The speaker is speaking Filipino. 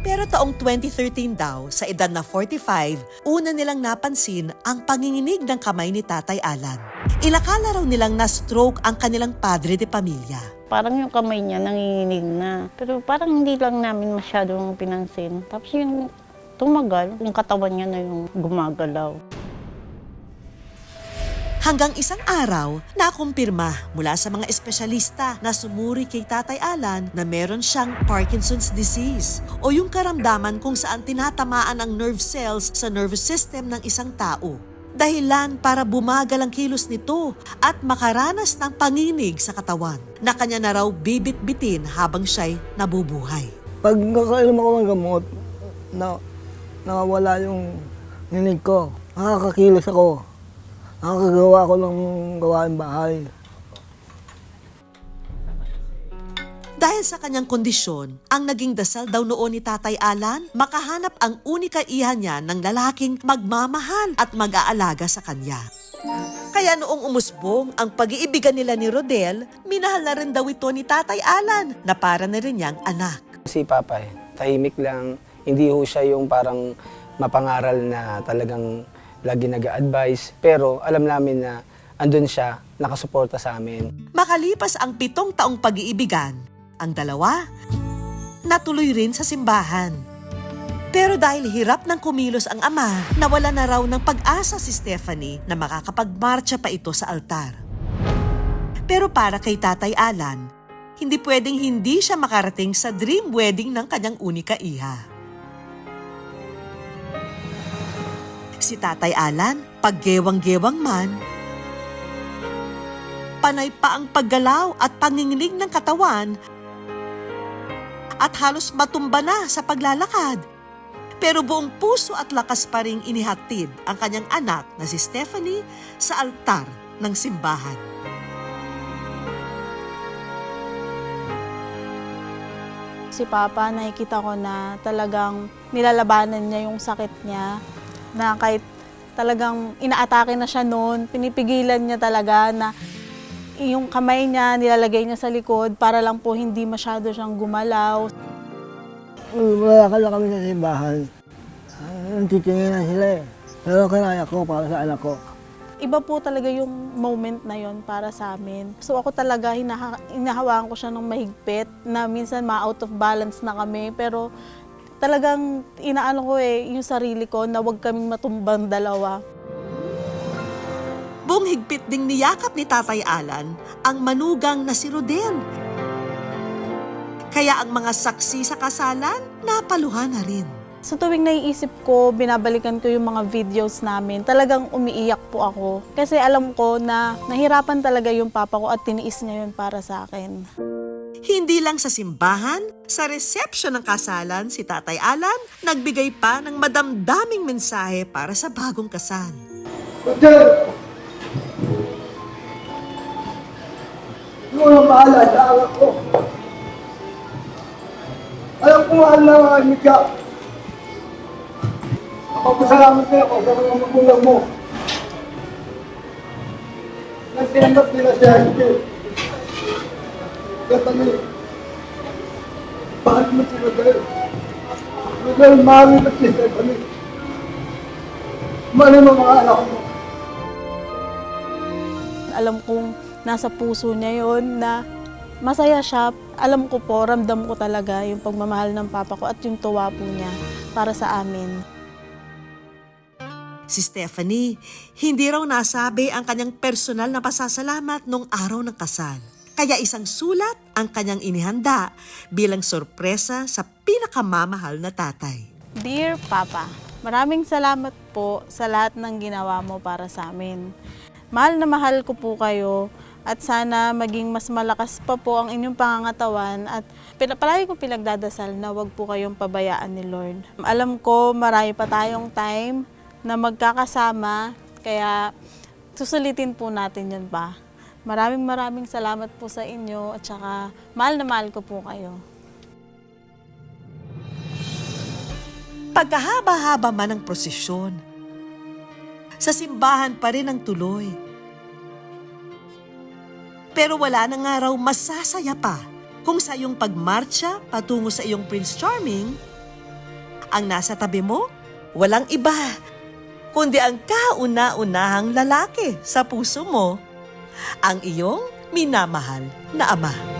Pero taong 2013 daw, sa edad na 45, una nilang napansin ang panginginig ng kamay ni Tatay Alan. Ilakala raw nilang na-stroke ang kanilang padre de pamilya. Parang yung kamay niya nanginginig na. Pero parang hindi lang namin masyadong pinansin. Tapos yung tumagal, yung katawan niya na yung gumagalaw. Hanggang isang araw, nakumpirma mula sa mga espesyalista na sumuri kay Tatay Alan na meron siyang Parkinson's disease o yung karamdaman kung saan tinatamaan ang nerve cells sa nervous system ng isang tao. Dahilan para bumagal ang kilos nito at makaranas ng panginig sa katawan na kanya na raw bibit-bitin habang siya'y nabubuhay. Pag nakainom ako ng gamot, nawala yung nginig ko. Nakakakilos ako. Nakakagawa ko ng gawain bahay. Dahil sa kanyang kondisyon, ang naging dasal daw noon ni Tatay Alan, makahanap ang unika iha niya ng lalaking magmamahal at mag-aalaga sa kanya. Kaya noong umusbong ang pag-iibigan nila ni Rodel, minahal na rin daw ito ni Tatay Alan na para na rin niyang anak. Si Papa, tahimik lang, hindi ho siya yung parang mapangaral na talagang lagi nag-a-advise, pero alam namin na andun siya, nakasuporta sa amin. Makalipas ang 7 taong pag-iibigan, ang dalawa natuloy rin sa simbahan. Pero dahil hirap ng kumilos ang ama, nawala na raw ng pag-asa si Stephanie na makakapagmarcha pa ito sa altar. Pero para kay Tatay Alan, hindi pwedeng hindi siya makarating sa dream wedding ng kanyang unika iha. Si Tatay Alan, paggewang-gewang man, panay pa ang paggalaw at panginginig ng katawan at halos matumba na sa paglalakad. Pero buong puso at lakas pa ring inihatid ang kanyang anak na si Stephanie sa altar ng simbahan. Si Papa, nakikita ko na talagang nilalabanan niya yung sakit niya. Na kahit talagang inaatake na siya noon, pinipigilan niya talaga na yung kamay niya nilalagay niya sa likod para lang po hindi masyado siyang gumalaw. Wala ka lang kami sa simbahan. Titingin sila eh. Pero kinaya ko para sa anak ko. Iba po talaga yung moment na yon para sa amin. So ako talaga hinahawakan ko siya ng mahigpit na minsan ma-out of balance na kami. Pero talagang inaano ko yung sarili ko na huwag kaming matumbang dalawa. Buong higpit ding niyakap ni Tatay Alan ang manugang na si Rodel. Kaya ang mga saksi sa kasalan, napaluhan na rin. Sa tuwing naiisip ko, binabalikan ko yung mga videos namin, talagang umiiyak po ako. Kasi alam ko na nahirapan talaga yung papa ko at tiniis niya yun para sa akin. Hindi lang sa simbahan, sa resepsyon ng kasalan, si Tatay Alan nagbigay pa ng madamdaming mensahe para sa bagong kasal. Rodel! Ikaw ang bahala sa anak ko. Alam ko mahal na ang anak ka. Magpasalamat na ako sa mga magulang mo. Nagtinanggap nila siya. Kaya mahal mo si Rodel. Rodel, mahal mo si Stephanie. Mahal mo mga anak mo. Alam kong nasa puso niya yon na masaya siya. Alam ko po, ramdam ko talaga yung pagmamahal ng papa ko at yung tuwa po niya para sa amin. Si Stephanie, hindi raw nasabi ang kanyang personal na pasasalamat nung araw ng kasal. Kaya isang sulat ang kanyang inihanda bilang sorpresa sa pinakamamahal na tatay. Dear Papa, maraming salamat po sa lahat ng ginawa mo para sa amin. Mahal na mahal ko po kayo at sana maging mas malakas pa po ang inyong pangangatawan at palagi ko pinagdadasal na wag po kayong pabayaan ni Lord. Alam ko marami pa tayong time na magkakasama kaya susulitin po natin yan pa. Maraming salamat po sa inyo at saka mahal na mahal ko po kayo. Pagkahaba-haba man ang prosesyon, sa simbahan pa rin ang tuloy. Pero wala na nga raw masasaya pa kung sa iyong pagmarcha patungo sa iyong Prince Charming, Ang nasa tabi mo, walang iba, kundi ang kauna-unahang lalaki sa puso mo, ang iyong minamahal na ama.